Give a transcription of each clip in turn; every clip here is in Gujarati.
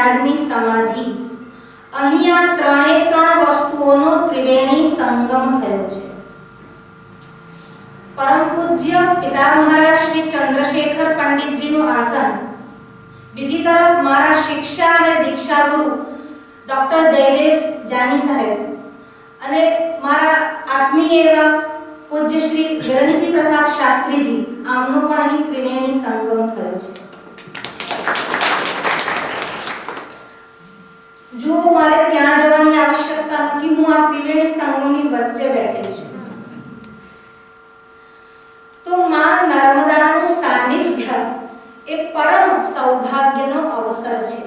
મહારાજની સમાધિ અહીંયા ત્રણે ત્રણ વસ્તુઓનો ત્રિવેણી સંગમ થયો છે. પરમ પૂજ્ય પિતા મહારાજ શ્રી ચંદ્રશેખર પંડિતજીનું આસન, બીજી તરફ મારા શિક્ષા અને દીક્ષા ગુરુ ડોક્ટર જયદેવ જાની સાહેબ અને મારા આત્મીય એવા પૂજ્ય શ્રી ધીરંજી પ્રસાદ શાસ્ત્રીજી, આમનો પણ અહીં ત્રિવેણી સંગમ થયો છે. જો મારે ત્યાં જવાની આવશ્યકતા નથી, હું આ ત્રિવેણી સંગમની વચ્ચે બેઠેલી છું. તો માં નર્મદાનું સાનિધ્ય એ પરમ સૌભાગ્યનો અવસર છે.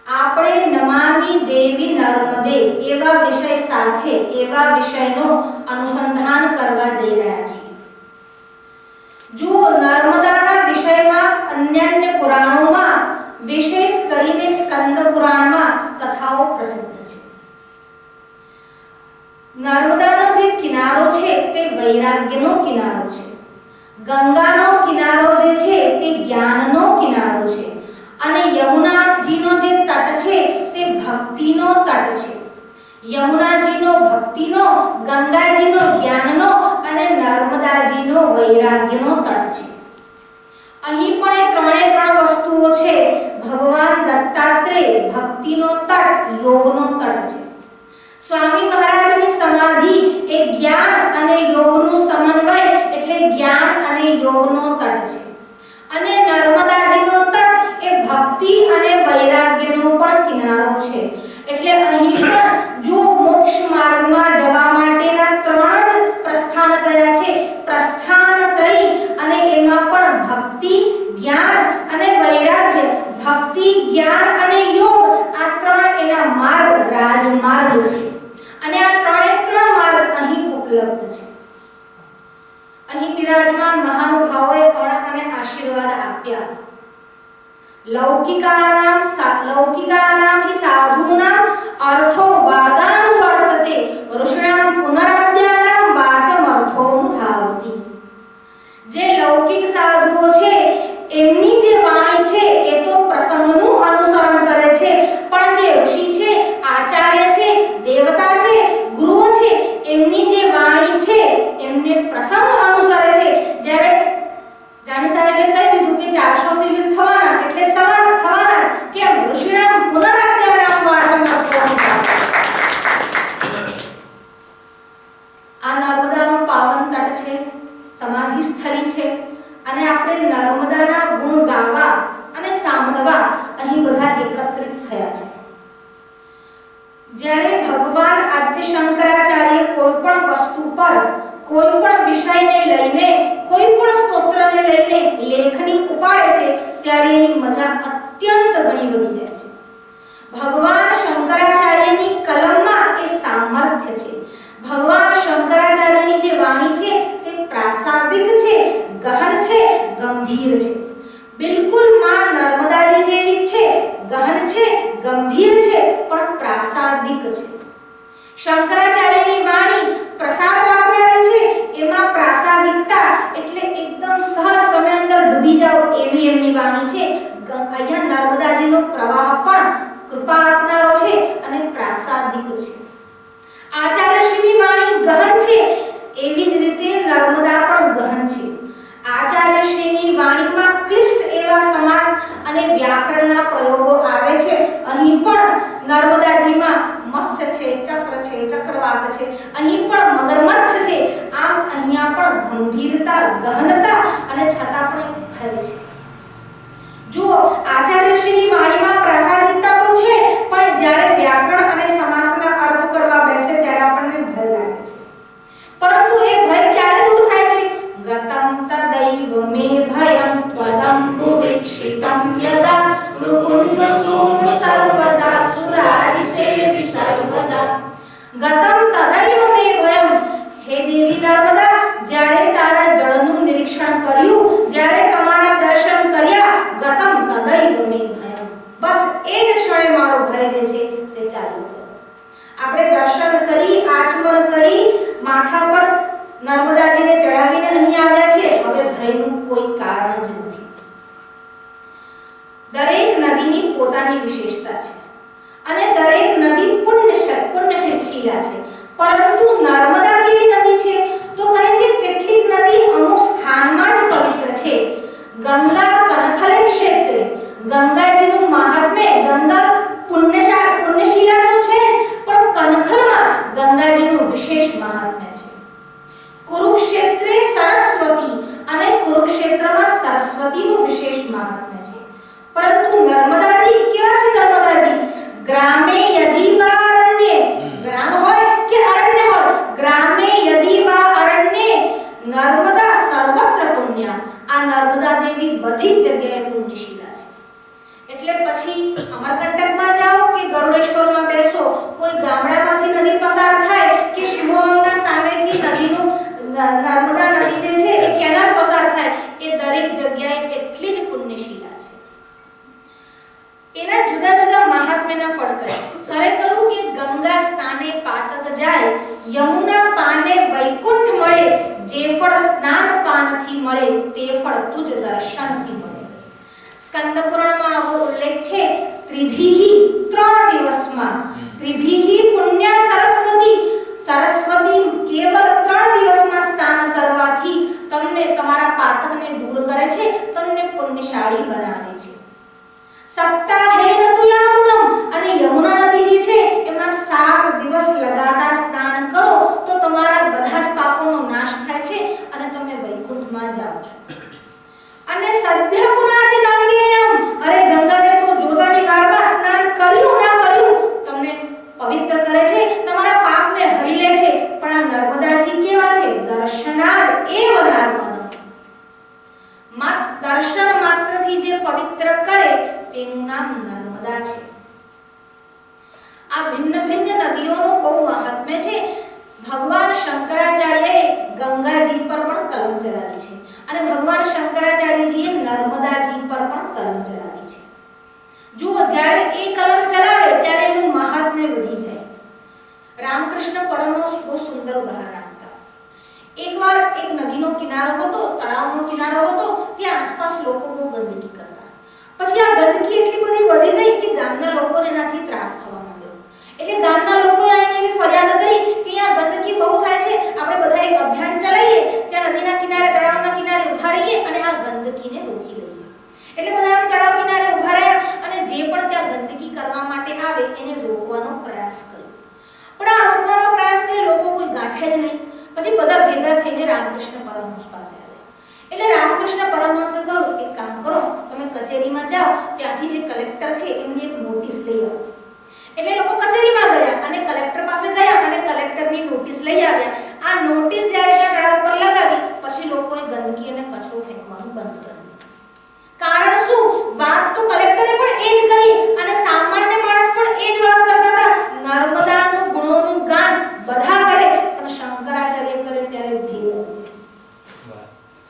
આપણે નમામિ દેવી નર્મદે એવા વિષય સાથે એવા વિષયનો અનુસંધાન કરવા જઈ રહ્યા છીએ. જો નર્મદાના વિષયમાં અન્ય પુરાણોમાં, વિશેષ કરીને સ્કંદ પુરાણમાં કથાઓ પ્રસિદ્ધ છે. નર્મદાનો જે કિનારો છે તે વૈરાગ્યનો કિનારો છે. ગંગાનો કિનારો જે છે તે જ્ઞાનનો કિનારો છે અને યમુનાજીનો જે તટ છે તે ભક્તિનો તટ છે. યમુનાજીનો ભક્તિનો, ગંગાજીનો જ્ઞાનનો અને નર્મદાજીનો વૈરાગ્યનો તટ છે. અહીં પણ એ ત્રણે ત્રણ વસ્તુઓ છે. ભગવાન દત્તાત્રેય ભક્તિનો તટ, યોગનો તટ છે. સ્વામી મહારાજની સમાધિ એ જ્ઞાન અને યોગનું સમન્વય એટલે જ્ઞાન અને યોગનો તટ છે. અને નર્મદાજીનો તટ એ ભક્તિ અને વૈરાગ્યનો પણ કિનારો છે. એટલે અહીં પણ જો મોક્ષ માર્ગમાં જવા માટેના ત્રણ જ પ્રસ્થાન કયા છે, પ્રસ્થાન ત્રય, અને એમાં પણ ભક્તિ, જ્ઞાન અને વૈરાગ્ય, ભક્તિ, જ્ઞાન અને યોગ, આ ત્રણ એના માર્ગ, રાજમાર્ગ છે. અને આ ત્રણે ત્રણ માર્ગ અહીં ઉપલબ્ધ છે. અહીં બિરાજમાન મહાનુભાવોએ પણ મને આશીર્વાદ આપ્યા. લૌકિકાનામ હિ સાધૂનામ અર્થો વાગાનુવર્તતે ઋષિણામ પુનરાદ્યાનામ વાચમ અર્થોનુધાવતિ. જે લૌકિક સાધુઓ છે એમની જે વાણી છે એ તો પ્રસંગનું અનુસરણ કરે છે, પણ જે ઋષિ છે, આચાર્ય છે, દેવતા છે, ગુરુઓ છે, એમની જે વાણી છે એમને પ્રસંગ અનુસરે છે. જ્યારે જાની સાહેબે કહી દીધું કે 400 શિબિર થવાના એટલે સવાલ થવાના જ, કેમ? ઋષિનામ પુનરાદ્યાનામ વાચમ અર્થોનુધાવતિ. આ નર્મદાનો પાવન તટ છે, સમાધિ સ્થળી છે અને આપણે નર્મદાના ગુણ ગાવા અને સાંભળવા અહીં બધા એકત્રિત થયા છે. જ્યારે ભગવાન આદ્ય શંકરાચાર્ય કોઈ પણ વસ્તુ પર, કોઈ પણ વિષયને લઈને, કોઈ પણ સ્તોત્રને લઈને લેખની ઉપાડે છે ત્યારે એની મજા અત્યંત ઘણી વધી જાય છે. ભગવાન શંકરાચાર્યની કલમમાં એ સામર્થ્ય છે. ભગવાન શંકરાચાર્યની જે વાણી છે તે પ્રાસાદિક છે, ગહન છે, ગંભીર છે. બિલકુલ માં નર્મદાજી જેવી છે, ગહન છે, ગંભીર છે, પણ પ્રાસાદિક છે. શંકરાચાર્યની વાણી પ્રસાદ આપનારી છે, એમાં પ્રાસાદિકતા એટલે એકદમ સહજ તમે અંદર ડૂબી જાઓ એવી એમની વાણી છે. અહીંયા નર્મદાજીનો પ્રવાહ પણ કૃપા આપનારો છે અને પ્રાસાદિક છે. આચાર્યશ્રીની વાણી ગહન છે, એવી જ રીતે નર્મદા પણ ગહન છે. આચાર્યશ્રીની વાણીમાં ક્લિષ્ટ એવા સમાસ અને વ્યાકરણના પ્રયોગો આવે છે. અહીં પણ નર્મદાજીમાં મત્સ્ય છે, ચક્ર છે, ચક્રવાક છે, અહીં પણ મગરમચ્છ છે. આમ અહીંયા પણ ગંભીરતા, ગહનતા અને છતાં પણ ભય છે. જો આચાર્યશ્રીની વાણીમાં પ્રાસાદિકતા તો છે, પણ જ્યારે વ્યાકરણ અને સમાસના અર્થ કરવા બેસે ત્યારે આપણને ભય લાગે છે. પરંતુ એ ભય ક્યારે દૂર થાય છે? ગતમ તદૈવ મે ભયં ત્વદંબુ વિક્ષિતમ યદા મુકુંદ સૂન સર્વદા સુરારિસેવિ સર્વદા. ગતમ તદૈવ મે ભયં, હે દેવી નર્મદા, જ્યારે તારા જળનું નિરીક્ષણ કર્યું, જ્યારે તમારા દર્શન કર્યા, ગતમ તદૈવ મે ભયં, બસ એ જ ક્ષણે મારો ભય જે છે તે ચાલ્યો વિશેષતા છે અને દરેક નદી પુણ્યશીલા છે, પરંતુ નર્મદા કેવી નદી છે તો કહે છે કેટલીક નદી અમુક સ્થાનમાં જ પવિત્ર છે. ગંગા કનખલે ક્ષેત્રે, ગંગાજીનું મહાત્મ્ય, ગંગા પુણ્યશીલા તો છે જ, પણ કનખલમાં ગંગાજીનું વિશેષ મહાત્મ્ય છે. કુરુક્ષેત્રે સરસ્વતી, અને કુરુક્ષેત્રમાં સરસ્વતીનું વિશેષ મહાત્મ્ય છે. પરંતુ નર્મદાજી કેવા છે? નર્મદાજી ગ્રામે યદિ વા અરણ્યે, ગ્રામ હોય કે અરણ્ય હોય, ગ્રામે યદિ વા અરણ્યે નર્મદા સર્વત્ર પુણ્ય. આ નર્મદા દેવી બધી જ જગ્યાએ પુણ્યશીલા છે. એટલે પછી અમરકંટકમાં જાઓ કે ગરુડેશ્વરમાં બેસો, કોઈ ગામડામાંથી નદી પસાર થાય કે શિવોહમના સામેથી નદીનું નર્મદા નદી જે છે એ કેનાલ પસાર થાય, એ દરેક જગ્યાએ એટલી જ પુણ્યશીલા છે. એના જુદા જુદા મહાત્મ્યના ફળ કહે. સરે કહ્યું કે ગંગા સ્નાને પાતક જાય, યમુના પાને વૈકુંઠ મળે, જે ફળ સ્નાન પાનથી મળે તે ફળ તુજ દર્શનથી મળે. સ્કંદ પુરાણમાં આવો ઉલ્લેખ છે. ત્રિભીહી 3 દિવસમાં, ત્રિભીહી પુણ્ય સરસ્વતી, સરસ્વતી કેવલ 3 દિવસમાં સ્નાન કરવાથી તમને તમારા પાતકને દૂર કરે છે, તમને પુણ્યશાળી બનાવે છે. સપ્તાહેન તુ યમુનમ, અને યમુના નદી જે છે એમાં 7 દિવસ લગાતાર સ્નાન કરો તો તમારા બધા જ પાપોનો નાશ થાય છે અને તમે વૈકુંઠમાં જાઓ છો. અને સદ્ય પુનાતિ ગંગેયમ, અરે ગંગાને તો જોતાની વારમાં સ્નાન કર્યું ના કર્યું તમને પવિત્ર કરે છે, તમારા પાપને હરી લે છે. પણ આ નર્મદાજી કેવા છે? દર્શનાદ એવ નર્મદ, દર્શન માત્રથી જે પવિત્ર કરે તેનું નામ નર્મદા છે. આ ભિન્ન ભિન્ન નદીઓનું બહુ મહાત્મ્ય છે. ભગવાન શંકરાચાર્યએ ગંગાજી પર પણ કલમ ચલાવી છે અને ભગવાન શંકરાચાર્યજીએ નર્મદાજી પર પણ કલમ ચલાવી છે. જુઓ, જ્યારે એ કલમ ચલાવે ત્યારે એનું મહાત્મ્ય વધી જાય. રામકૃષ્ણ પરમહંસ બહુ સુંદર ઉદાહરણ આપતા. એકવાર એક નદીનો કિનારો હતો, તળાવનો કિનારો હતો, ત્યાં આસપાસ લોકો બહુ ગંદકી કરતા. પછી આ ગંદકી એટલી બધી વધી ગઈ કે ગામના લોકોને એનાથી ત્રાસ થવા માંડ્યો. એટલે ગામના લોકોએ આવીને એવી ફરિયાદ કરી કે આ ગંદકી બહુ થાય છે, આપણે બધા એક અભિયાન ચલાવીએ, ત્યાં નદીના કિનારે, તળાવના કિનારે ઉભા રહીએ અને આ ગંદકીને રોકી લઈએ. એટલે બધા આમ તળાવ કિનારે ઉભા રહ્યા અને જે પણ ત્યાં ગંદકી કરવા માટે આવે એને રોકવાનો પ્રયાસ કર્યો. પણ આ રોકવાનો પ્રયાસ કરીને લોકો કોઈ ગાંઠે જ નહીં. પછી બધા ભેગા થઈને રામકૃષ્ણ પરમહંસ પાસે આવ્યા. એટલે રામકૃષ્ણ પરમહંસે કહ્યું, એક કામ કરો, તમે કચેરીમાં જાઓ, ત્યાંથી જે કલેક્ટર છે એમની એક નોટિસ લઈ આવો. એટલે લોકો કચેરીમાં ગયા અને કલેક્ટર પાસે ગયા અને કલેક્ટરની નોટિસ લઈ આવ્યા. આ નોટિસ જ્યારે ત્યાં તળાવ પર લગાવી પછી લોકોએ ગંદકી અને કચરો ફેંકવાનું બંધ કર્યું. કારણ શું? વાત તો કલેક્ટરે પણ એ જ કહી અને સામાન્ય માણસ પણ એ જ વાત કરતા હતા. નર્મદાનું ગુણોનું ગાન બધા કરે પણ શંકરાચાર્ય કરે ત્યારે ભેદ.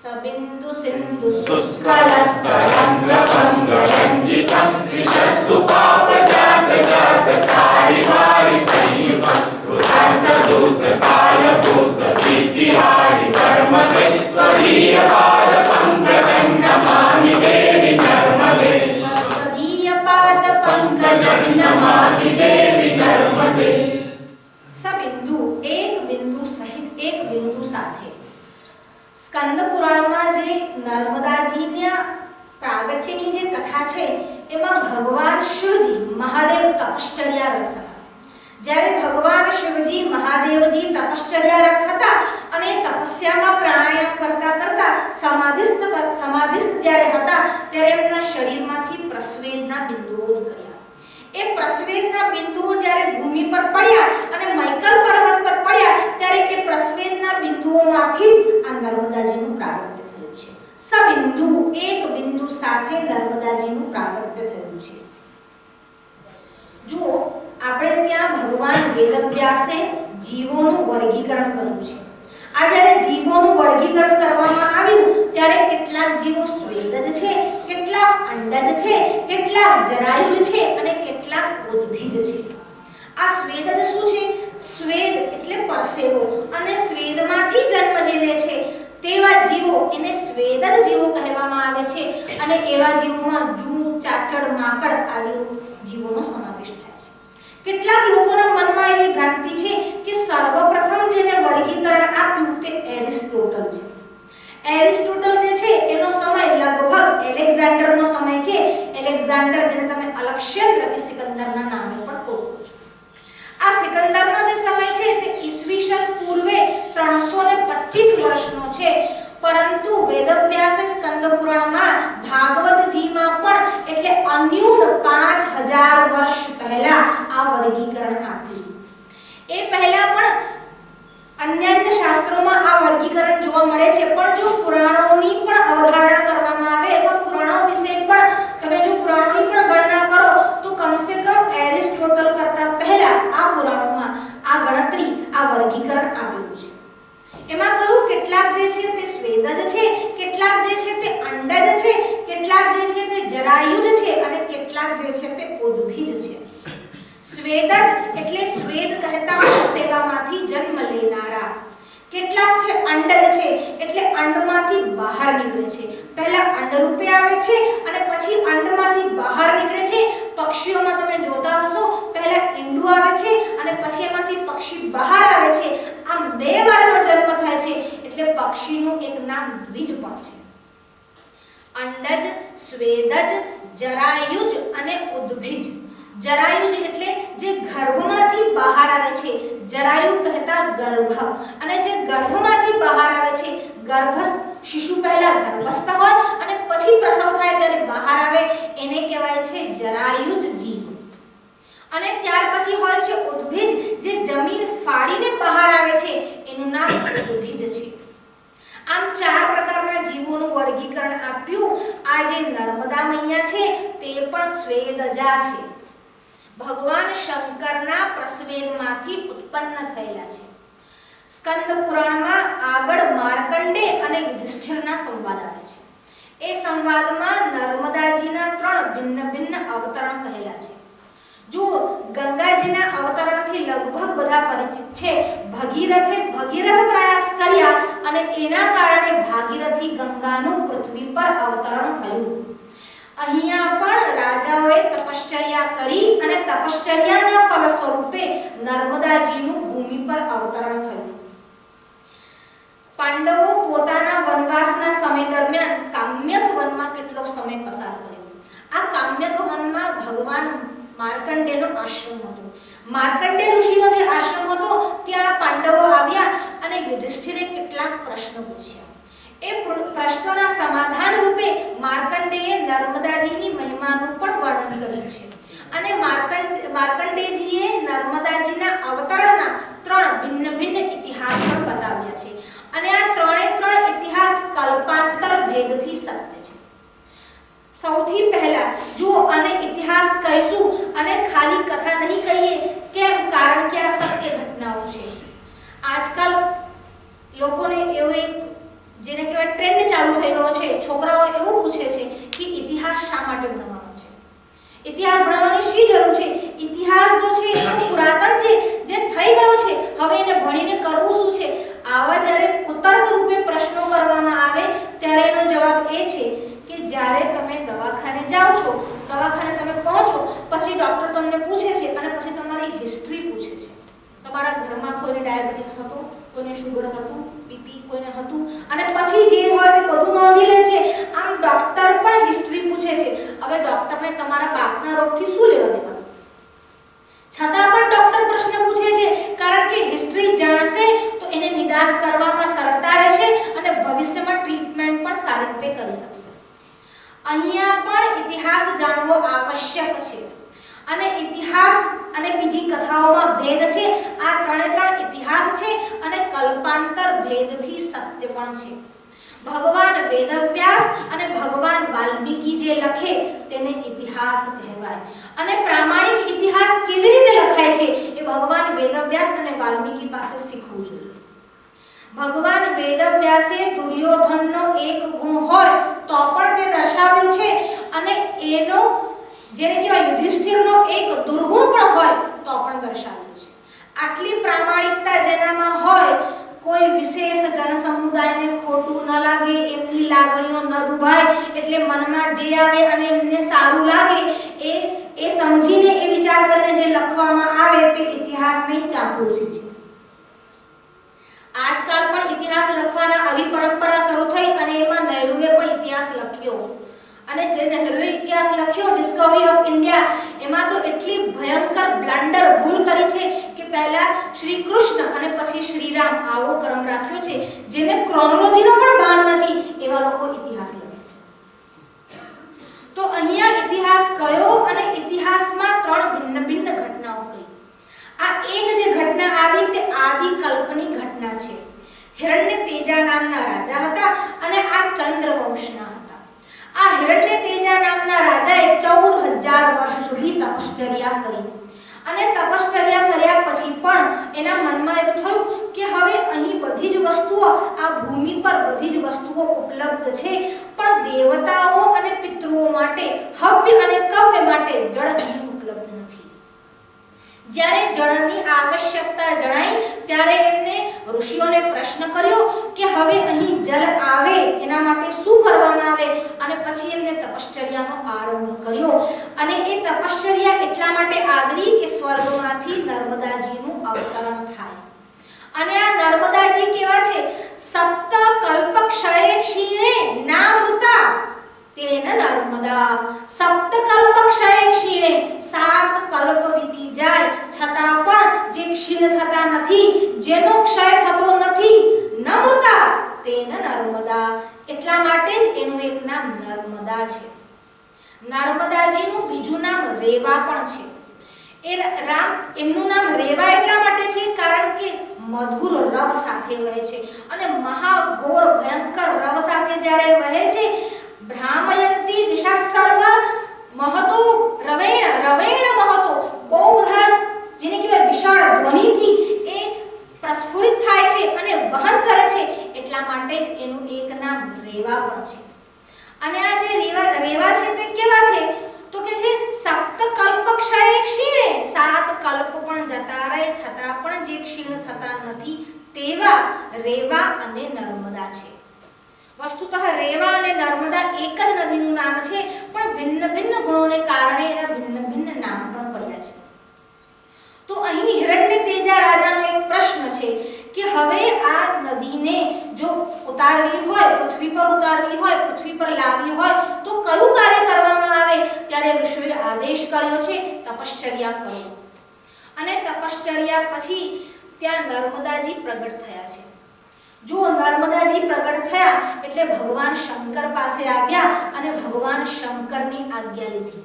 સબિંદુ સિંધુ શુષ્કલં તરંગભંગરંજિતં વિશસ્સુ પાપજાત જાતકારી વારી સંયુતં કૃતાંત દૂત કાલભૂત ભીતિહારી કર્મતે ત્વદીય પાદ પંકજં નમામિ દેવી નર્મદે, ત્વદીય પાદ પંકજં નમામિ દેવી નર્મદે. સબિંદુ, એક બિંદુ સહિત, એક બિંદુ સાથે. સ્કંદ પુરાણમાં જે નર્મદાજીના પ્રાગટ્યની જે કથા છે એમાં ભગવાન શિવજી, મહાદેવ તપશ્ચર્યારત હતા. જ્યારે ભગવાન શિવજી, મહાદેવજી તપશ્ચર્યારત હતા અને તપસ્યામાં પ્રાણાયામ કરતા કરતા સમાધિસ્થ જ્યારે હતા ત્યારે એમના શરીરમાંથી પ્રસ્વેદના બિંદુઓ નીકળ્યા. એ પ્રસ્વેદના બિંદુઓ જ્યારે ભૂમિ પર પડ્યા અને મૈકલ પર્વત પર પડ્યા ત્યારે એ પ્રસ્વેદના બિંદુઓમાંથી જ આ નર્મદાજીનું પ્રાગટ્ય થયું છે. સબિંદુ, એક બિંદુ સાથે નર્મદાજીનું પ્રાગટ્ય થયું છે. જુઓ, આપણે ત્યાં ભગવાન વેદવ્યાસે જીવોનું વર્ગીકરણ કર્યું છે. આ જ્યારે જીવોનું વર્ગીકરણ કરવામાં આવ્યું ત્યારે કેટલાક જીવો સ્વેદજ છે, કેટલાક અંડજ છે, કેટલાક જરાયુજ છે અને કેટલાક ઉદ્ભીજ છે. આ સ્વેદજ શું છે? સ્વેદ એટલે પરસેવો અને સ્વેદમાંથી જન્મ જે લે છે તેવા જીવો એને સ્વેદજ જીવો કહેવામાં આવે છે. અને એવા જીવોમાં જૂ, ચાચડ માકડ આદિ જીવોનો સમાવેશ થાય છે. કેટલાક લોકોના મનમાં એવી ભ્રાંતિ છે કે સર્વપ્રથમ જેને વર્ગીકરણ આપ્યું તે એરિસ્ટોટલ છે. એરિસ્ટોટલ જે છે એનો સમય લગભગ એલેક્ઝાન્ડરનો સમય છે. એલેક્ઝાન્ડર જેને તમે અલેક્ઝાન્ડર કે સિકંદરના નામે પણ ઓળખો છો. આ સિકંદરનો જે સમય છે તે ઈસવીસન પૂર્વે 325 વર્ષનો છે. પરંતુ વેદવ્યાસે સ્કંદ પુરાણમાં ભાગવતજીમાં પણ એટલે અન્યુન 5000 વર્ષ પહેલા આ વર્ગીકરણ આપ્યું. એ પહેલા પણ અન્ય શાસ્ત્રોમાં આ વર્ગીકરણ જોવા મળે છે. પણ જો પુરાણોની પણ અવધારણા કરવામાં આવે અથવા પુરાણો વિશે પણ તમે જો પુરાણોની પણ ગણના કરો તો કમસે કમ એરિસ્ટોટલ કરતા પહેલા આ પુરાણોમાં આ ગણતરી આ વર્ગીકરણ આપ્યું છે. એમાં કહ્યું કેટલાક જે છે તે સ્વેદજ છે, કેટલાક જે છે તે અંડજ છે, કેટલાક જે છે તે જરાયુજ છે અને કેટલાક જે છે તે ઉદ્ભિજ છે. સ્વેદજ એટલે સ્વેદ કહેતા સેવામાંથી જન્મ લેનારા. કેટલાક છે અંડજ છે એટલે અંડમાંથી બહાર નીકળે છે. પહેલા અંડ રૂપે આવે છે અને પછી અંડમાંથી બહાર નીકળે છે. પક્ષીઓમાં તમે જોતા હશો પહેલા ઈંડું આવે છે અને પછી એમાંથી પક્ષી બહાર આવે છે. આમ બે વારનો જન્મ થાય છે એટલે પક્ષીનું એક નામ દ્વિજ પણ છે. અંડજ, સ્વેદજ, જરાયુજ અને ઉદ્ભિજ. જરાયુજ એટલે જે ગર્ભમાંથી બહાર આવે છે, જરાયુ કહેતા ગર્ભ, અને જે ગર્ભમાંથી બહાર આવે છે, ગર્ભસ્થ શિશુ પહેલા ગર્ભસ્થ હોય અને પછી પ્રસવ થાય ત્યારે બહાર આવે એને કહેવાય છે જરાયુજ જીવ. અને ત્યાર પછી હોય છે ઉદ્ભિજ, જે જમીન ફાડીને બહાર આવે છે એનું નામ ઉદ્ભિજ છે. આમ ચાર પ્રકારના જીવોનું વર્ગીકરણ આપ્યું. આ જે નર્મદા મૈયા છે તે પણ સ્વેદજા છે. ભગવાન શંકરના પ્રસ્વેદમાંથી ઉત્પન્ન થયેલા છે. સ્કંદ પુરાણમાં આગળ માર્કંડે અને યુધિષ્ઠિરના સંવાદ આવે છે. એ સંવાદમાં નર્મદાજીના 3 ભિન્ન ભિન્ન અવતરણ કહેલા છે. જો ગંગાજીના અવતરણથી લગભગ બધા પરિચિત છે. ભગીરથે ભગીરથ પ્રયાસ કર્યા અને એના કારણે ભાગીરથી ગંગાનું પૃથ્વી પર અવતરણ થયું. અહીંયા પણ રાજાઓએ તપશ્ચર્યા કરી અને તપશ્ચર્યાના ફળ સ્વરૂપે નર્મદાજીનું ભૂમિ પર અવતરણ થયું. પાંડવો પોતાના વનવાસના સમય દરમિયાન કામ્યક વનમાં કેટલો સમય પસાર કર્યો. આ કામ્યક વનમાં ભગવાન માર્કંડેનો આશ્રમ હતો. માર્કંડે ઋષિનો જે આશ્રમ હતો ત્યાં પાંડવો આવ્યા અને યુધિષ્ઠિરે કેટલાક પ્રશ્નો પૂછ્યા. એ પ્રશ્નોના સમાધાન રૂપે માર્કંડેયે નર્મદાજીની મહિમાનું પણ વર્ણન કર્યું છે. અને માર્કંડેયજીએ નર્મદાજીના અવતરણના 3 ભિન્ન ભિન્ન ઇતિહાસ પણ બતાવ્યા છે. અને આ ત્રણે ઇતિહાસ કલ્પાંતર ભેદથી સત્ય છે. સૌથી પહેલા જો આને ઇતિહાસ કહીશું અને ખાલી કથા નહીં કહીએ. કેમ? કારણ કે આ સત્ય ઘટનાઓ છે. આજકાલ લોકોને એવો એક જેને કહેવાય ટ્રેન્ડ ચાલુ થઈ ગયો છે. છોકરાઓ એવું પૂછે છે કે ઇતિહાસ શા માટે ભણવાનો છે? ઇતિહાસ ભણવાની શી જરૂર છે? ઇતિહાસ જો છે એ પુરાતન છે, જે થઈ ગયો છે, હવે એને ભણીને કરવું શું છે? આવા જ્યારે કુતર્ક રૂપે પ્રશ્નો કરવામાં આવે ત્યારે એનો જવાબ એ છે કે જ્યારે તમે દવાખાને જાઓ છો, દવાખાને તમે પહોંચો, પછી ડોક્ટર તમને પૂછે છે અને પછી તમારી હિસ્ટ્રી પૂછે છે. તમારા ઘરમાં કોઈને ડાયાબિટીસ હતો, કોઈને શુગર હતું, બીપી કોઈને હતું, અને પછી જે હોય તે બધું નોંધી લે છે. આમ ડોક્ટર પણ હિસ્ટ્રી પૂછે છે. હવે ડોક્ટરને તમારા બાપના રોગથી શું લેવા દેવા? છતાં પણ ડોક્ટર પ્રશ્ન પૂછે છે કારણ કે હિસ્ટ્રી જાણશે તો એને નિદાન કરવામાં સરળતા રહેશે અને ભવિષ્યમાં ટ્રીટમેન્ટ પણ સારી રીતે કરી શકશે. અહીંયા પણ ઇતિહાસ જાણવો આવશ્યક છે. અને ઇતિહાસ અને બીજી કથાઓમાં ભેદ છે. આ 3 ઇતિહાસ છે અને કલ્પાંતર ભેદથી સત્ય પણ છે. ભગવાન વેદવ્યાસ અને ભગવાન વાલ્મીકી જે લખે તેને ઇતિહાસ કહેવાય. અને પ્રામાણિક ઇતિહાસ કેવી રીતે લખાય છે એ ભગવાન વેદવ્યાસ અને વાલ્મીકી પાસે શીખવું જોઈએ. ભગવાન વેદવ્યાસે દુર્યોધનનો એક ગુણ હોય તો પણ તે દર્શાવ્યો છે અને એનો જેને કહેવાય યુધિષ્ઠિરનો એક દુર્ગુણ પણ હોય તો પણ દર્શાવ્યો છે. આટલી પ્રામાણિકતા જેનામાં હોય, કોઈ વિશેષ જનસમુદાયને ખોટું ન લાગે, એમની લાગણીઓ ન દુભાય એટલે મનમાં જે આવે અને એમને સારું લાગે એ સમજીને એ વિચાર કરીને જે લખવામાં આવે તે ઇતિહાસની ચાંપલૂસી છે. આજકાલ પણ ઇતિહાસ લખવાના આવી પરંપરા શરૂ થઈ અને એમાં નહેરુએ પણ ઇતિહાસ લખ્યો અને જે નહેરુએ ઇતિહાસ લખ્યો ડિસ્કવરી ઓફ ઇન્ડિયા એમાં તો એટલી ભયંકર બ્લન્ડર ભૂલ કરી છે કે પહેલા શ્રી કૃષ્ણ અને પછી શ્રી રામ આવો ક્રમ રાખ્યો છે જેને ક્રોનોલોજીનો પણ ભાન નથી એવા લોકો ઇતિહાસ લખે છે. તો અહીંયા ઇતિહાસ કયો અને ઇતિહાસમાં ત્રણ ભિન્ન ભિન્ન ઘટનાઓ કઈ. આ એક જે ઘટના આવી તે આદિ કલ્પની ઘટના છે. હિરણ્યતેજા નામના રાજા હતા અને આ ચંદ્રવંશના હતા. આ હિરણ્યતેજા નામના રાજાએ 14000 વર્ષ સુધી તપશ્ચર્યા કરી અને તપશ્ચર્યા કર્યા પછી પણ એના મનમાં એવું થયું કે હવે અહીં બધી જ વસ્તુઓ આ ભૂમિ પર બધી જ વસ્તુઓ ઉપલબ્ધ છે પણ દેવતાઓ અને પિતૃઓ માટે હવ્ય અને કવ્ય માટે જળ અહીં ઉપલબ્ધ નથી. જ્યારે જળની આવશ્યકતા જણાઈ ત્યારે એમને ઋષિઓને પ્રશ્ન કર્યો કે હવે અહીં જળ આવે એના માટે શું કરવામાં આવે અને પછી એમને તપશ્ચર્યાનો આરંભ કર્યો અને એ તપશ્ચર્યા એટલા માટે આદરી કે સ્વર્ગમાંથી નર્મદાજીનું અવતરણ થાય. અને આ નર્મદાજી કેવા છે? સપ્ત કલ્પ ક્ષયે ક્ષીણે નામૃતા તેન નર્મદા. સપ્ત કલ્પ ક્ષયે ક્ષીણે 7 કલ્પ વીતી જાય છતાં પણ જે ક્ષીણ થતા નથી જેનો ક્ષય થતો નથી નમૃતા તેન નર્મદા એટલા માટે જ એનું એક નામ નર્મદા છે. નર્મદાજીનું બીજું નામ રેવા પણ છે. એમનું નામ રેવા એટલા માટે છે કારણ કે મધુર રવ સાથે વહે છે અને મહાઘોર ભયંકર રવ સાથે જ્યારે વહે છે ભ્રામયંતી દિશા સર્વ મહતો રવેણ રવેણ મહતો બહુ બધા જેને કહેવાય વિશાળ ધ્વનિથી એ પ્રસ્ફુરિત થાય છે અને વહન કરે છે એટલા માટે જ એનું એક નામ રેવા પણ છે. અને આ જે રેવા છે તે કેવા છે તો કે છે સપ્ત કલ્પ ક્ષયે ક્ષીણે 7 કલ્પ પણ જતા રહે છતાં પણ જે ક્ષીણ થતા નથી તેવા રેવા અને નર્મદા છે. વસ્તુતઃ રેવા અને નર્મદા એક જ નદીનું નામ છે પણ ભિન્ન ભિન્ન ગુણોને કારણે એના ભિન્ન ભિન્ન નામ પણ પડ્યા છે. તો અહીં હિરણ્યતેજા રાજાનો એક પ્રશ્ન છે કે હવે આ નદીને જો ઉતારવી હોય પૃથ્વી પર ઉતારવી હોય પૃથ્વી પર લાવવી હોય તો કયું કાર્ય કરવામાં આવે? ત્યારે ઋષિઓએ આદેશ કર્યો છે તપશ્ચર્યા કરો. અને તપશ્ચર્યા પછી ત્યાં નર્મદાજી પ્રગટ થયા છે. જો નર્મદાજી પ્રગટ થયા એટલે ભગવાન શંકર પાસે આવ્યા અને ભગવાન શંકરની આજ્ઞા લીધી.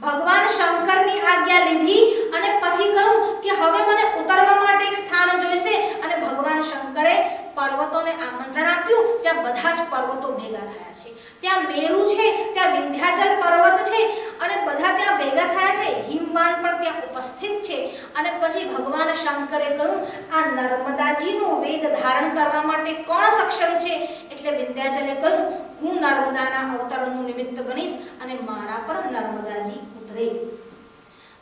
ભગવાન શંકરની આજ્ઞા લીધી અને પછી કહ્યું કે હવે મને ઉતરવા માટે એક સ્થાન જોઈશે અને ભગવાન શંકરે પર્વતોને આમંત્રણ આપ્યું. ત્યાં બધા જ પર્વતો ભેગા થયા છે. ત્યાં મેરુ છે, ત્યાં વિંધ્યાચલ પર્વત છે અને બધા ત્યાં ભેગા થયા છે. હિમવાન પણ ત્યાં ઉપસ્થિત છે અને પછી ભગવાન શંકરે કહ્યું આ નર્મદાજીનું વેગ ધારણ કરવા માટે કોણ સક્ષમ છે? એટલે વિંધ્યાચલે કહ્યું હું નર્મદાના અવતરણનું નિમિત્ત બનીશ અને મારા પર નર્મદાજી ઉતરે.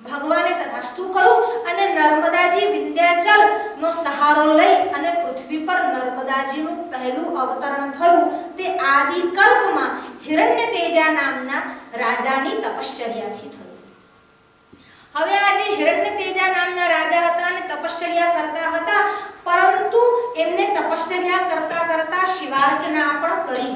ભગવાને તથાસ્તુ કહ્યું અને નર્મદાજી વિંધ્યાચલ નો સહારો લઈ અને પૃથ્વી પર નર્મદાજીનું પહેલું અવતરણ થયું તે આદિ કલ્પમાં હિરણ્યતેજા નામના રાજાની તપશ્ચર્યાથી થયું. હવે આ જે હિરણ્યતેજા નામના રાજા હતા અને તપશ્ચર્યા કરતા હતા પરંતુ એમને તપશ્ચર્યા કરતા કરતા શિવાર્ચના પણ કરી.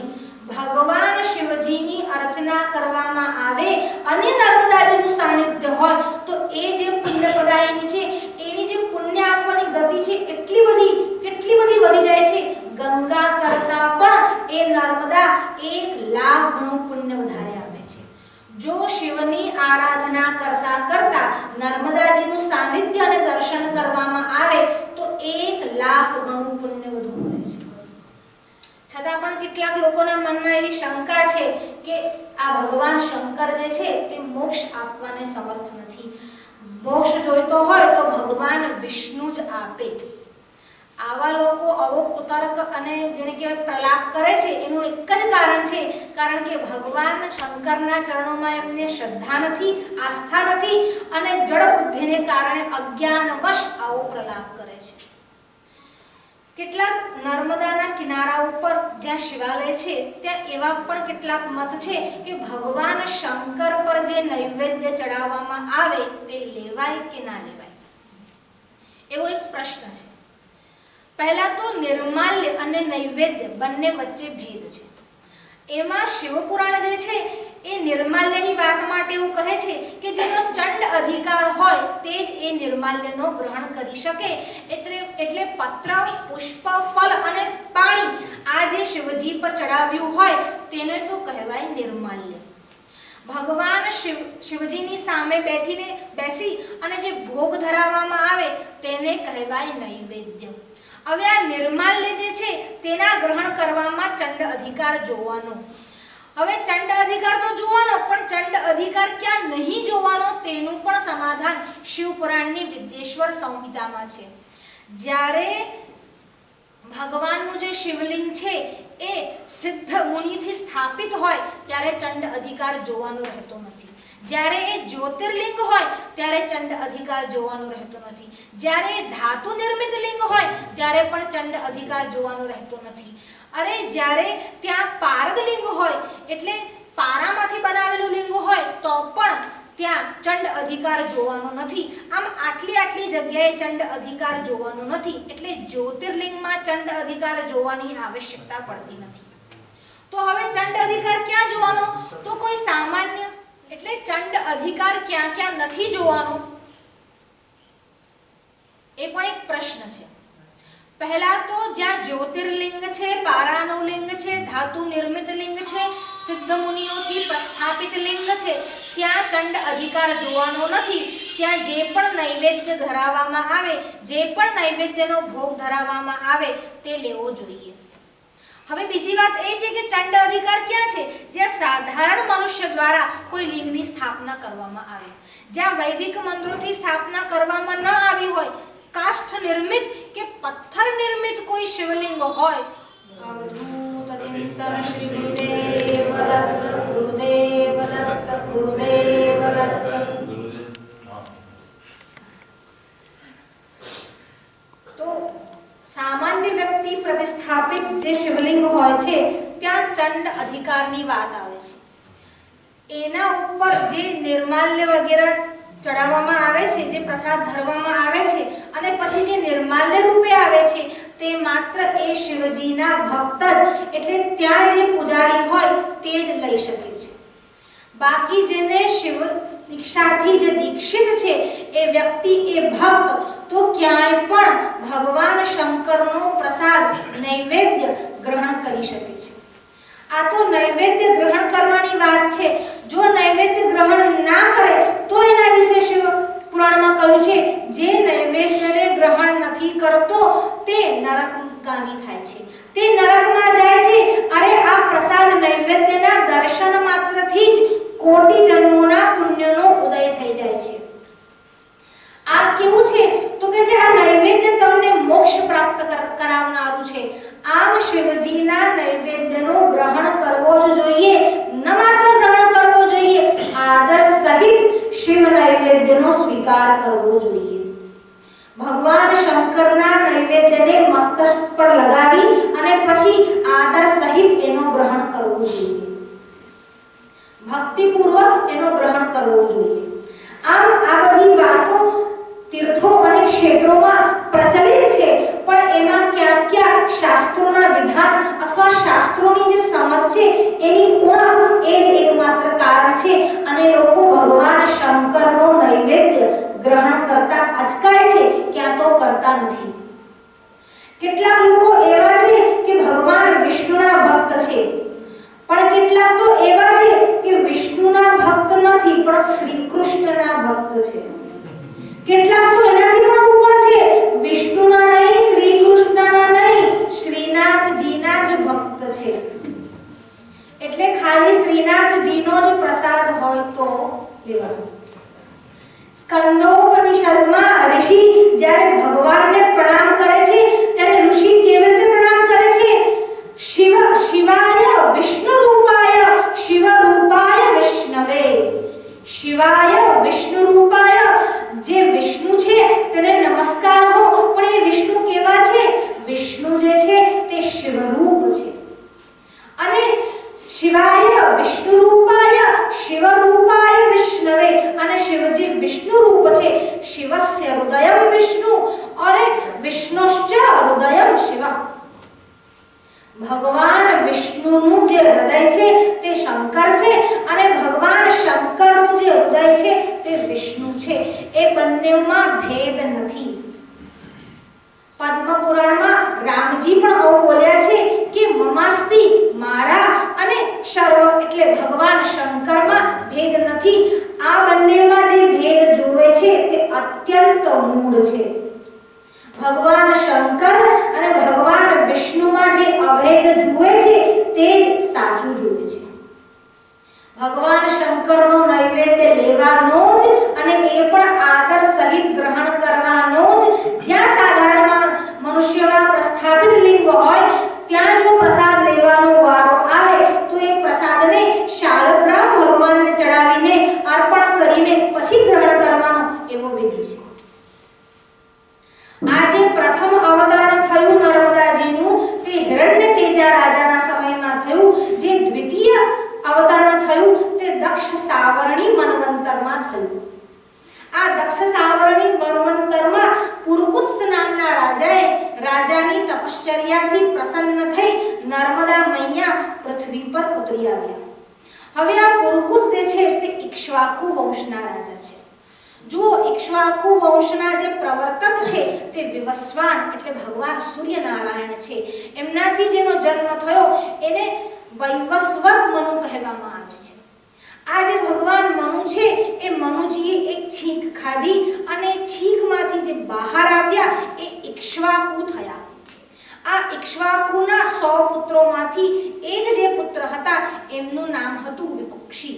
ભગવાન શિવજીની અર્ચના કરવામાં આવે અને નર્મદાજીનું સાનિધ્ય હોય તો એ જે પુણ્ય પ્રદાયની છે એની જે પુણ્ય આપવાની ગતિ છે કેટલી બધી વધી જાય છે. ગંગા કરતા પણ એ નર્મદા 1 લાખ ગણું પુણ્ય વધારે આપે છે. જો શિવની આરાધના કરતા કરતા નર્મદાજીનું સાનિધ્ય અને દર્શન કરવામાં આવે તો 1 લાખ ગણું પુણ્ય વધુ મળે છે. છતાં પણ કેટલાક લોકોના મનમાં એવી શંકા છે કે આ ભગવાન શંકર જે છે તે મોક્ષ આપવાને સમર્થ નથી. મોક્ષ જોઈતો હોય તો ભગવાન વિષ્ણુ જ આપે. આવા લોકો આવો કુતર્ક અને જેને કહેવાય પ્રલાપ કરે છે એનું એક જ કારણ છે કારણ કે ભગવાન શંકરના ચરણોમાં એમને શ્રદ્ધા નથી, આસ્થા નથી અને જડ બુદ્ધિને કારણે અજ્ઞાનવશ આવો પ્રલાપ કરે છે. કેટલાક નર્મદાના કિનારા ઉપર જ્યાં શિવાલય છે ત્યાં એવા પણ કેટલાક મત છે કે ભગવાન શંકર પર જે નૈવેદ્ય ચડાવવામાં આવે તે લેવાય કે ના લેવાય, એવો એક પ્રશ્ન છે. પહેલા તો નિર્માલ્ય અને નૈવેદ્ય બંને વચ્ચે ભેદ છે. એમાં શિવપુરાણ જે છે એ નિર્માલ્યની વાત માટે એવું કહે છે કે જેનો ચંડ અધિકાર હોય તે જ એ નિર્માલ્યનો ગ્રહણ કરી શકે. એટલે પત્ર, પુષ્પ, ફળ અને પાણી આ જે શિવજી પર ચડાવ્યું હોય તેને તો કહેવાય નિર્માલ્ય. ભગવાન શિવજીની સામે બેસી અને જે ભોગ ધરાવવામાં આવે તેને કહેવાય નૈવેદ્ય. હવે આ નિર્માલ્ય જે છે તેના ગ્રહણ કરવામાં ચંડ અધિકાર જોવાનો. હવે ચંડ અધિકાર તો જોવાનો, પણ ચંડ અધિકાર ક્યાં નહીં જોવાનો તેનું પણ સમાધાન શિવપુરાણની વિદ્યેશ્વર સંહિતામાં છે. જ્યારે ભગવાનનું જે શિવલિંગ છે એ સિદ્ધ મુનિથી સ્થાપિત હોય ત્યારે ચંડ અધિકાર જોવાનો રહેતો નથી. જ્યારે એ જ્યોતિર્લિંગ હોય ત્યારે ચંડ અધિકાર જોવાનો રહેતો નથી. જ્યારે એ ધાતુ નિર્મિત લિંગ હોય ત્યારે પણ ચંડ અધિકાર જોવાનો રહેતો નથી. અરે જ્યારે ત્યાં પારદ લિંગ હોય એટલે પારામાંથી બનાવેલું લિંગ હોય તો પણ ત્યાં ચંડ અધિકાર જોવાનો નથી. આમ આટલી જગ્યાએ ચંડ અધિકાર જોવાનો નથી. એટલે જ્યોતિર્લિંગમાં ચંડ અધિકાર જોવાની આવશ્યકતા પડતી નથી. તો હવે ચંડ અધિકાર ક્યાં જોવાનો? તો કોઈ સામાન્ય એટલે ચંડ અધિકાર ક્યાં ક્યાં નથી જોવાનો એ પણ એક પ્રશ્ન છે. પહેલા તો જ્યાં જ્યોતિર્લિંગ છે, પારાનું લિંગ છે, ધાતુ નિર્મિત લિંગ છે, સિદ્ધ મુનિઓથી પ્રસ્થાપિત લિંગ છે ત્યાં ચંડ અધિકાર જોવાનો નથી. ત્યાં જે પણ નૈવેદ્ય ધરાવવામાં આવે, જે પણ નૈવેદ્યનો ભોગ ધરાવવામાં આવે તે લેવો જોઈએ. હવે બીજી વાત એ છે કે ચંડ અધિકાર ક્યાં છે? જ્યાં સાધારણ મનુષ્ય દ્વારા કોઈ લિંગની સ્થાપના કરવામાં આવે, જ્યાં વૈદિક મંત્રોથી સ્થાપના કરવામાં ન આવી હોય, કાષ્ઠ નિર્મિત કે પથ્થર નિર્મિત કોઈ શિવલિંગ હોય. અવધૂત ચિંતન શ્રી ગુરુદેવ દત્ત, ગુરુદેવ દત્ત, ગુરુદેવ દત્ત. તો સામાન્ય વ્યક્તિ પ્રતિસ્થાપિત જે શિવલિંગ હોય છે ત્યાં ચંડ અધિકારની વાત આવે છે. એના ઉપર જે નિર્માલ્ય વગેરે ચડાવવામાં આવે છે, જે પ્રસાદ ધરવામાં આવે છે અને પછી જે નિર્માલ્ય રૂપે આવે છે તે માત્ર એ શિવજીના ભક્ત જ એટલે ત્યાં જે પૂજારી હોય તે જ લઈ શકે છે. બાકી જેને શિવ દીક્ષાથી જે દીક્ષિત છે એ વ્યક્તિ, એ ભક્ત તો ક્યાંય પણ ભગવાન શંકરનો પ્રસાદ નૈવેદ્ય ગ્રહણ કરી શકે છે. આ તો નૈવેદ્ય ગ્રહણ કરવાની વાત છે. જો નૈવેદ્ય ગ્રહણ ના કરે તો એના વિશે શિવ પુરાણમાં કહ્યું છે જે નૈવેદ્યને ગ્રહણ નથી કરતો તે નરકગામી થાય છે, તે નરકમાં જાય છે. અરે આ પ્રસાદ નૈવેદ્યના દર્શન માત્રથી જ કોટી જન્મોના પુણ્યનો ઉદય થઈ જાય છે. આ કેવું છે તો કે છે આ નૈવેદ્ય તમને મોક્ષ પ્રાપ્ત કરાવનારું છે. આમ શિવજીના નૈવેદ્યનો ગ્રહણ કરવો જ જોઈએ, ન માત્ર ગ્રહણ કરવો જોઈએ, આદર સહિત શિવ નૈવેદ્યનો સ્વીકાર કરવો જોઈએ. ભગવાન શંકરના નૈવેદ્યને મસ્તક પર લગાવી અને પછી આદર સહિત એનો ગ્રહણ કરવો જોઈએ, ભક્તિપૂર્વક એનો ગ્રહણ કરવો જોઈએ. આમ આ બધી વાતો તીર્થો અને ક્ષેત્રોમાં પ્રચલિત છે, પણ એમાં ક્યાં ક્યાં શાસ્ત્રોના વિધાન અથવા શાસ્ત્રોની જે સમજ છે એની ઉણપ એ જ એકમાત્ર કારણ છે અને લોકો ભગવાન શંકરનો નૈવેદ્ય ગ્રહણ કરતા અચકાય છે, ક્યાં તો કરતા નથી. કેટલાક લોકો એવા છે કે ભગવાન વિષ્ણુના ભક્ત છે, પણ કેટલાક તો એવા છે કે વિષ્ણુના ભક્ત નથી પણ શ્રી કૃષ્ણના ભક્ત છે. કેટલાક તો એનાથી પણ ઉપર છે, વિષ્ણુના નહીં, શ્રી કૃષ્ણના નહીં, શ્રીનાથજીના જ ભક્ત છે. એટલે ખાલી શ્રીનાથજીનો જ પ્રસાદ હોય તો લેવાનો. સ્કંદોપનિષદમાં ઋષિ જ્યારે ભગવાનને પ્રણામ કરે છે ત્યારે ઋષિ કેવી રીતે પ્રણામ કરે છે? શિવાય વિષ્ણુ રૂપાય, શિવ રૂપાય વિષ્ણવે. શિવાય વિષ્ણુ રૂપાય, જે વિષ્ણુ છે તેને નમસ્કાર હો. પણ એ વિષ્ણુ કેવા છે? વિષ્ણુ જે છે તે શિવરૂપ છે અને શિવાય વિષ્ણુરૂપાય શિવરૂપાય વિષ્ણવે અને શિવજી વિષ્ણુ રૂપ છે શિવસ્ય હૃદયમ વિષ્ણુ અને વિષ્ણુશ્ચ હૃદયમ શિવ ભગવાન વિષ્ણુનું જે હૃદય છે તે શંકર છે અને ભગવાન શંકરનું જે હૃદય છે તે વિષ્ણુ છે એ બંનેમાં ભેદ નથી પદ્મ પુરાણમાં રામજી પણ આવું બોલ્યા છે કે મમાસ્તિ મારા અને સર્વ એટલે ભગવાન શંકરમાં ભેદ નથી આ બંનેમાં જે ભેદ જોવે છે તે અત્યંત મૂળ છે ભગવાન શંકર અને ભગવાન વિષ્ણુમાં જે અભેદ જુએ છે તે જ સાચું જુએ છે ભગવાન શંકરનો નૈવેદ્ય લેવાનો જ અને એ પણ આદર સહિત ગ્રહણ કરવાનો જ જ્યાં સાધારણ મનુષ્યના પ્રસ્થાપિત લિંગ હોય ત્યાં જો પ્રસાદ લેવાનો વારો આવે તો એ પ્રસાદને શાલગ્રામ ભગવાનને ચડાવીને અર્પણ કરીને પછી ગ્રહણ કરવાનો એવો વિધિ છે આજે પ્રથમ અવતરણ થયું નર્મદાજીનું તે હિરણ્ય તેજા રાજાના સમયમાં થયું જે દ્વિતીય અવતરણ થયું તે દક્ષ સાવરણી મન્વંતરમાં થયું આ દક્ષ સાવરણી મન્વંતરમાં પુરુકુત્સ નામના રાજાએ રાજાની તપશ્ચર્યાથી પ્રસન્ન થઈ નર્મદા મૈયા પૃથ્વી પર ઉતરી આવ્યા હવે આ પુરુકુત્સ જે છે તે ઇક્ષ્વાકુ વંશના રાજા છે જો ઇક્ષ્વાકુ વંશના જે પ્રવર્તક છે તે વિવસ્વાન એટલે ભગવાન સૂર્યનારાયણ છે એમનાથી જેનો જન્મ થયો એને વૈવસ્વત મનુ કહેવામાં આવે છે આ જે ભગવાન મનુ છે એ મનુજીએ એક છીંક ખાધી અને છીંકમાંથી જે બહાર આવ્યા એ ઇક્ષ્વાકુ થયા આ ઇક્ષ્વાકુના 100 પુત્રોમાંથી એક જે પુત્ર હતા એમનું નામ હતું વિકુક્ષી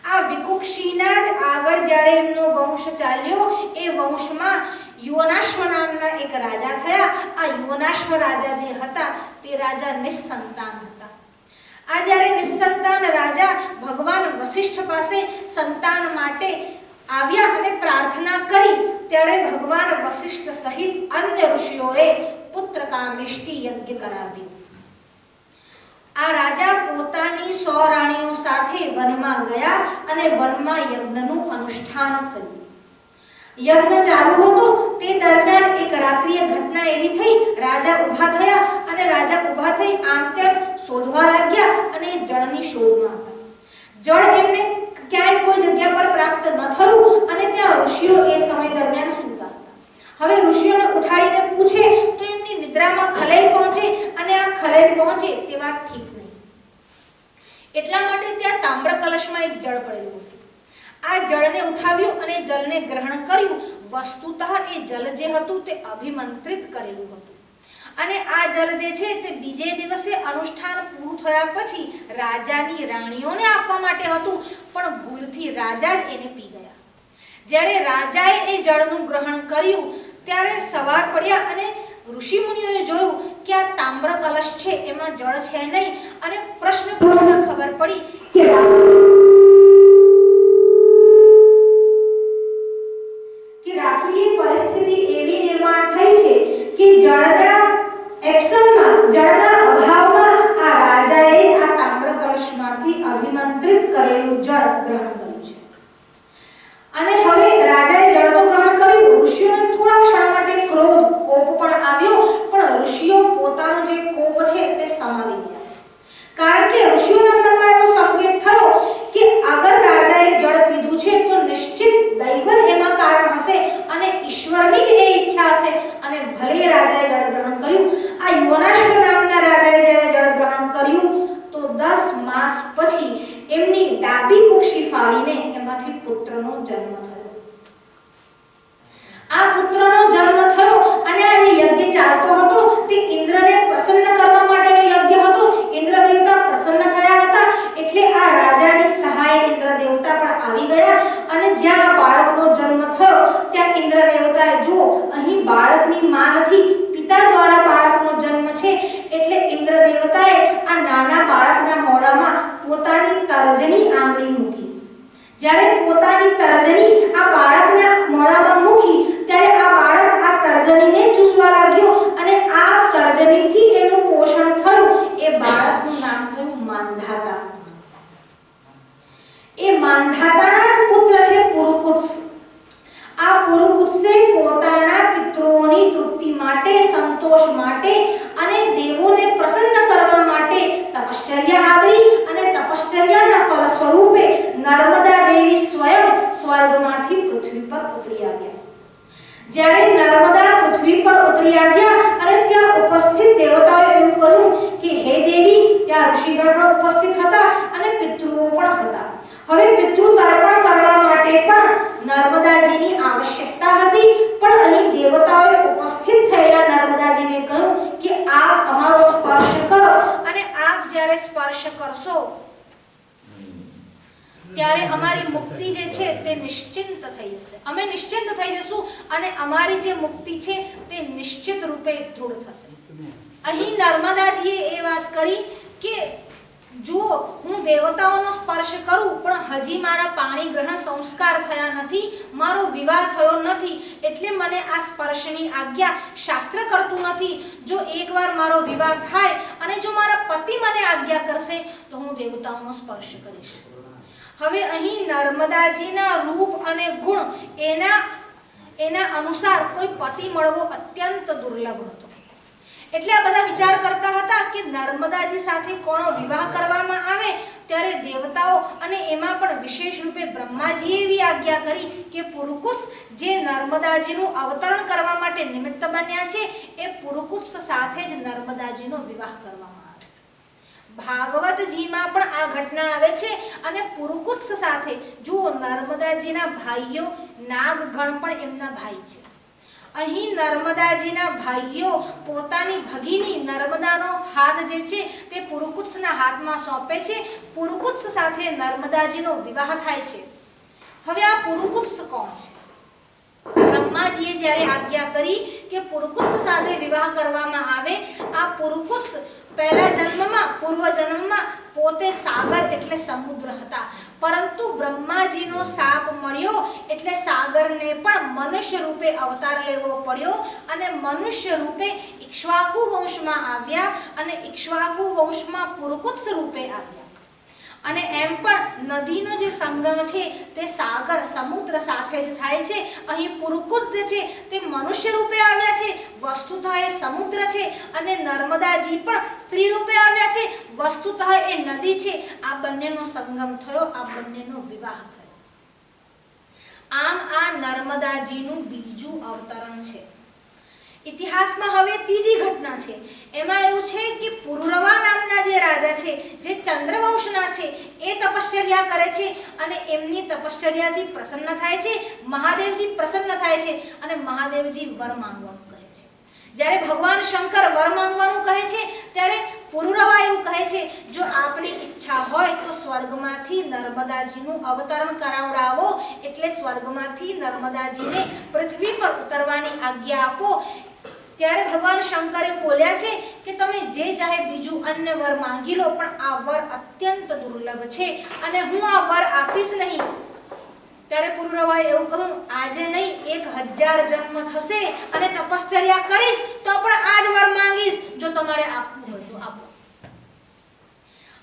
આ વિકુક્ષીના જ આગળ જ્યારે એમનો વંશ ચાલ્યો એ વંશમાં યુવનાશ્વ નામના એક રાજા થયા આ યુવનાશ્વ રાજા જે હતા તે રાજા નિસંતાન હતા આ જ્યારે નિસંતાન રાજા ભગવાન વશિષ્ઠ પાસે સંતાન માટે આવ્યા અને પ્રાર્થના કરી ત્યારે ભગવાન વશિષ્ઠ સહિત અન્ય ઋષિઓએ પુત્ર કામેષ્ટિ યજ્ઞ કરાવ્યું આ રાજા પોતાની 100 રાણીઓ સાથે વનમાં ગયા અને વનમાં યજ્ઞનું અનુષ્ઠાન થયું યજ્ઞ ચાલુ હતો તે દરમિયાન એક રાત્રિય ઘટના એવી થઈ રાજા ઊભા થયા અને રાજા ઊભા થઈ આમ તેમ શોધવા લાગ્યા અને જળની શોધમાં હતા જળ એમને ક્યાંય કોઈ જગ્યા પર પ્રાપ્ત ન થયું અને ત્યાં ઋષિઓ એ સમય દરમિયાન સૂતા હતા હવે ઋષિઓને ઉઠાડીને પૂછે તો એમની નિદ્રામાં ખલેલ પહોંચે અને આ ખલેલ પહોંચે તે વાત ઠીક નહીં એટલા માટે ત્યાં તામ્ર કલશમાં એક જળ પડેલું હતું આ જળને ઉઠાવ્યું અને જલને ગ્રહણ કર્યું વસ્તુતઃ એ જલ જે હતું તે અભિમંત્રિત કરેલું હતું અને આ જલ જે છે તે બીજે દિવસે અનુષ્ઠાન પૂરું થયા પછી રાજાની રાણીઓને આપવા માટે હતું પણ ભૂલથી રાજા જ એને પી ગયા જ્યારે રાજાએ એ જળનું ગ્રહણ કર્યું ત્યારે સવાર પડ્યા અને ઋષિ મુનિઓએ જોયું કે આ તામ્ર કલશ છે એમાં જળ છે નહીં અને પ્રશ્ન પૂછતા ખબર પડી કે રાત્રિએ પરિસ્થિતિ એવી નિર્માણ થઈ છે કે જળના એબ્સન્ટમાં જળના અભાવમાં આ રાજાએ આ તામ્ર કલશમાંથી અભિમંત્રિત કરેલું જળ ગ્રહણ કર્યું છે અને હવે રાજાએ જળ તો ગ્રહણ કર્યું ઋષિઓને થોડા ક્ષણ માટે ક્રોધ કોપ પણ આવ્યો પણ ઋષિઓ પોતાનો જે કોપ છે તે સમાવી ગયા કારણ કે ઋષિઓના મનમાં એવો સંકેત થયો કે અગર રાજાએ જળ પીધું છે તો નિશ્ચિત દૈવ જ એમાં કારણ હશે અને ઈશ્વરની જ એ ઈચ્છા હશે અને ભલે રાજાએ જળ ગ્રહણ કર્યું આ યુવનાશ્વ નામના રાજાએ જ્યારે જળ ગ્રહણ કર્યું તો 10 માસ પછી એમની ડાબી કુક્ષી ફાડીને એમાંથી પુત્રનો જન્મ થયો આ પુત્રનો જન્મ થયો અને આ જે યજ્ઞ ચાલતો હતો તે ઇન્દ્રને પ્રસન્ન કરવા માટેનો યજ્ઞ હતો ઇન્દ્ર દેવતા પ્રસન્ન થયા હતા એટલે આ રાજાની સહાય ઇન્દ્ર દેવતા પણ આવી ગયા અને જ્યાં બાળકનો જન્મ થયો ત્યાં ઇન્દ્ર દેવતાએ જુઓ અહીં બાળકની માં નથી પિતા દ્વારા બાળકનો જન્મ છે એટલે ઇન્દ્ર દેવતાએ આ નાના બાળકના મોઢામાં પોતાની તર્જની આંગળી મૂકી જ્યારે પોતાની તર્જની આ બાળકના મોઢામાં મૂકી ત્યારે આ બાળક આ તર્જનીને ચૂસવા લાગ્યો અને આ આદરી અને તપશ્ચર્યાના ફળ સ્વરૂપે નર્મદા દેવી સ્વયં સ્વર્ગમાંથી પૃથ્વી પર ઉતરી આવ્યા. જ્યારે નર્મદા પૃથ્વી પર ઉતરી આવ્યા અને ત્યાં ઉપસ્થિત દેવતાઓએ એવું કહ્યું કે હે દેવી, ત્યાં ઋષિગણ પણ ઉપસ્થિત હતા અને પિતૃઓ પણ હતા. હવે પિતૃ તર્પણ કરવા માટે પણ નર્મદાજીની આવશ્યકતા હતી, પણ અહીં દેવતાઓએ ઉપસ્થિત થયેલા નર્મદાજીને કહ્યું કે આપ અમારો સ્પર્શ કરો અને આપ જ્યારે સ્પર્શ કરશો ત્યારે અમારી મુક્તિ જે છે તે નિશ્ચિંત થઈ જશે. અમે નિશ્ચિંત થઈ જશું અને અમારી જે મુક્તિ છે તે નિશ્ચિત રૂપે દૃઢ થશે. અહીં નર્મદાજીએ એ વાત કરી કે જો હું દેવતાઓનો સ્પર્શ કરું પણ હજી મારા પાણી ગ્રહણ સંસ્કાર થયા નથી, મારો વિવાહ થયો નથી, એટલે મને આ સ્પર્શની આજ્ઞા શાસ્ત્ર કરતું નથી. જો એકવાર મારો વિવાહ થાય અને જો મારા પતિ મને આજ્ઞા કરશે તો હું દેવતાઓનો સ્પર્શ કરીશ. હવે અહીં નર્મદાજીના રૂપ અને ગુણ એના અનુસાર કોઈ પતિ મળવો અત્યંત દુર્લભ હતો. એટલે આ બધા વિચાર કરતા હતા કે નર્મદાજી સાથે કોનો વિવાહ કરવામાં આવે ત્યારે દેવતાઓ અને એમાં પણ વિશેષ રૂપે બ્રહ્માજીએ એવી આજ્ઞા કરી કે પુરુકુસ જે નર્મદાજીનું અવતરણ કરવા માટે નિમિત્ત બન્યા છે એ પુરુકુસ સાથે જ નર્મદાજીનો વિવાહ કરવામાં આવે. ભાગવતજીમાં પણ આ ઘટના આવે છે અને પુરુકુસ સાથે જુઓ નર્મદાજીના ભાઈઓ નાગગણ પણ એમના ભાઈ છે. અહીં નર્મદાજીના ભાઈઓ પોતાની ભગીની નર્મદાનો હાથ જે છે તે પુરુકુત્સના હાથમાં સોંપે છે. પુરુકુત્સ સાથે નર્મદાજીનો વિવાહ થાય છે. હવે આ પુરુકુત્સ કોણ છે? બ્રહ્માજીએ જ્યારે આજ્ઞા કરી કે પુરુકુત્સ સાથે વિવાહ કરવામાં આવે, આ પુરુકુત્સ પહેલા જન્મમાં પૂર્વ જન્મમાં પોતે સાગર એટલે સમુદ્ર હતા, પરંતુ બ્રહ્માજીનો શાપ મળ્યો એટલે સાગરને પણ મનુષ્ય રૂપે અવતાર લેવો પડ્યો અને મનુષ્ય રૂપે ઇક્ષ્વાકુ વંશમાં આવ્યા અને ઇક્ષ્વાકુ વંશમાં પુરુકુત્સ રૂપે આવ્યા. અને એમ પણ નદીનો જે સંગમ છે તે સાગર સમુદ્ર સાથે જ થાય છે. અહીં પુરુકુત્સ જે છે તે મનુષ્ય રૂપે આવ્યા છે, વસ્તુતઃ એ સમુદ્ર છે, અને નર્મદાજી પણ સ્ત્રી રૂપે આવ્યા છે, વસ્તુતઃ એ નદી છે. આ બંનેનો સંગમ થયો, આ બંનેનો વિવાહ થયો. આમ આ નર્મદાજીનું બીજું અવતરણ છે. ઇતિહાસમાં હવે ત્રીજી ઘટના છે. એમાં એવું છે કે પુરુરવા નામના જે રાજા છે, જે ચંદ્રવંશના છે, એ તપશ્ચર્યા કરે છે અને એમની તપશ્ચર્યાથી પ્રસન્ન થાય છે. મહાદેવજી પ્રસન્ન થાય છે અને મહાદેવજી વર માંગવાનું કહે છે. જ્યારે ભગવાન શંકર વર માંગવાનું કહે છે ત્યારે પુરુરવા એવું કહે છે, જો આપની ઈચ્છા હોય તો સ્વર્ગમાંથી નર્મદાજીનું અવતરણ કરાવડાવો, એટલે સ્વર્ગમાંથી નર્મદાજીને પૃથ્વી પર ઉતરવાની આજ્ઞા આપો. ત્યારે ભગવાન શંકરે બોલ્યા છે કે તમે જે ચાહે બીજું અન્ય વર માંગી લો, પણ આ વર અત્યંત દુર્લભ છે અને હું આ વર આપીશ નહીં. ત્યારે પુરુરવાએ એવું કહ્યું, આજે નહીં 1000 જન્મ થશે અને તપશ્ચર્યા કરીશ તો પણ આ જ વર માંગીશ. જો તમારે આપવું હોય તો આપો.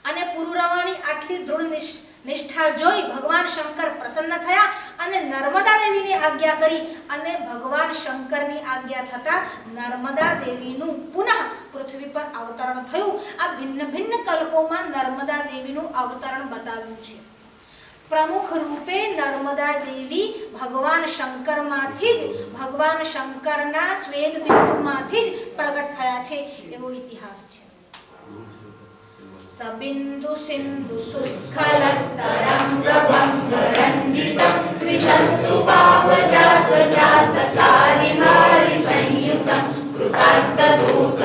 અને પુરુરવાની આટલી દૃઢ નિષ્ઠા જોઈ ભગવાન શંકર પ્રસન્ન થયા અને નર્મદા દેવીને આજ્ઞા કરી અને ભગવાન શંકરની આજ્ઞા થતા નર્મદા દેવીનું પુનઃ પૃથ્વી પર અવતરણ થયું. આ ભિન્ન ભિન્ન કલ્પોમાં નર્મદા દેવીનું અવતરણ બતાવ્યું છે. પ્રમુખ રૂપે નર્મદા દેવી ભગવાન શંકરમાંથી જ, ભગવાન શંકરના સ્વેદ બિંદુમાંથી જ પ્રગટ થયા છે એવો ઇતિહાસ છે. સબિંદુ સિંધુ સુસ્ખલત તરંગ ભંગ રંજિત વિશસ્સુ પાવજાત જાત કારિ મારી સંયુત કૃતાર્થ દૂત